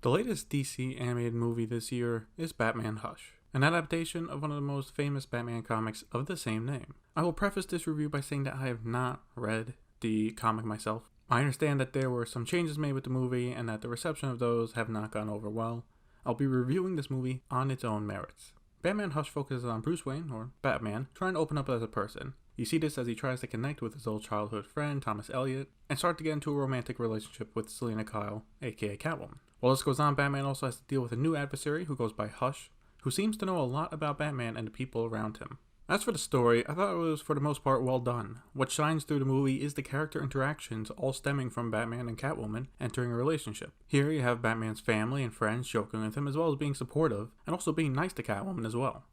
The latest DC animated movie this year is Batman Hush, an adaptation of one of the most famous Batman comics of the same name. I will preface this review by saying that I have not read the comic myself. I understand that there were some changes made with the movie and that the reception of those have not gone over well. I'll be reviewing this movie on its own merits. Batman Hush focuses on Bruce Wayne, or Batman, trying to open up as a person. You see this as he tries to connect with his old childhood friend, Thomas Elliot, and start to get into a romantic relationship with Selina Kyle, aka Catwoman. While this goes on, Batman also has to deal with a new adversary who goes by Hush, who seems to know a lot about Batman and the people around him. As for the story, I thought it was for the most part well done. What shines through the movie is the character interactions, all stemming from Batman and Catwoman entering a relationship. Here you have Batman's family and friends joking with him, as well as being supportive, and also being nice to Catwoman as well.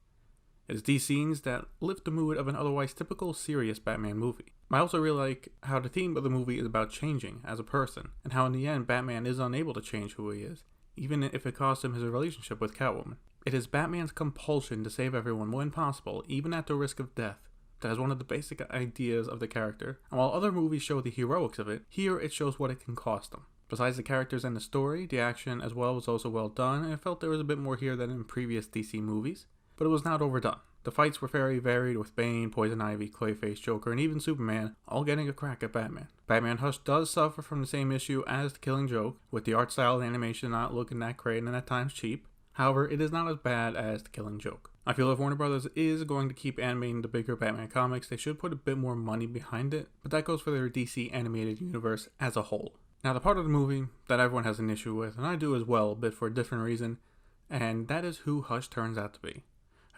It is these scenes that lift the mood of an otherwise typical serious Batman movie. I also really like how the theme of the movie is about changing as a person, and how in the end Batman is unable to change who he is, even if it costs him his relationship with Catwoman. It is Batman's compulsion to save everyone when possible, even at the risk of death, that is one of the basic ideas of the character, and while other movies show the heroics of it, here it shows what it can cost them. Besides the characters and the story, the action as well was also well done, and I felt there was a bit more here than in previous DC movies, but it was not overdone. The fights were very varied, with Bane, Poison Ivy, Clayface, Joker, and even Superman all getting a crack at Batman. Batman Hush does suffer from the same issue as The Killing Joke, with the art style and animation not looking that great and at times cheap. However, it is not as bad as The Killing Joke. I feel if Warner Brothers is going to keep animating the bigger Batman comics, they should put a bit more money behind it, but that goes for their DC animated universe as a whole. Now, the part of the movie that everyone has an issue with, and I do as well, but for a different reason, and that is who Hush turns out to be.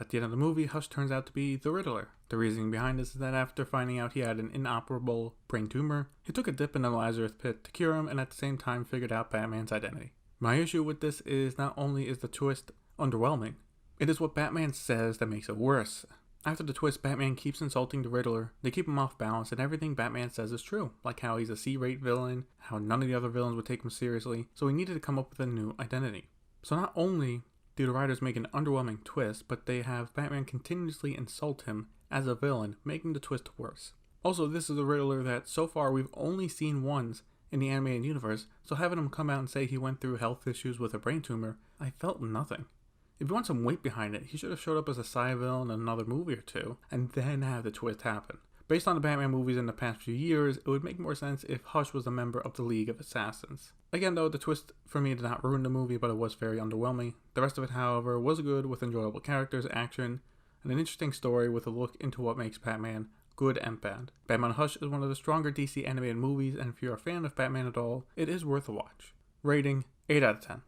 At the end of the movie, Hush turns out to be the Riddler. The reasoning behind this is that after finding out he had an inoperable brain tumor, he took a dip in the Lazarus pit to cure him and at the same time figured out Batman's identity. My issue with this is not only is the twist underwhelming, it is what Batman says that makes it worse. After the twist, Batman keeps insulting the Riddler, they keep him off balance, and everything Batman says is true, like how he's a C-rate villain, how none of the other villains would take him seriously, so he needed to come up with a new identity. So not only do the writers make an underwhelming twist, but they have Batman continuously insult him as a villain, making the twist worse. Also, this is a Riddler that so far we've only seen once in the animated universe, so having him come out and say he went through health issues with a brain tumor, I felt nothing. If you want some weight behind it, he should have showed up as a side villain in another movie or two, and then have the twist happen. Based on the Batman movies in the past few years, it would make more sense if Hush was a member of the League of Assassins. Again though, the twist for me did not ruin the movie, but it was very underwhelming. The rest of it, however, was good, with enjoyable characters, action, and an interesting story with a look into what makes Batman good and bad. Batman Hush is one of the stronger DC animated movies, and if you're a fan of Batman at all, it is worth a watch. Rating, 8 out of 10.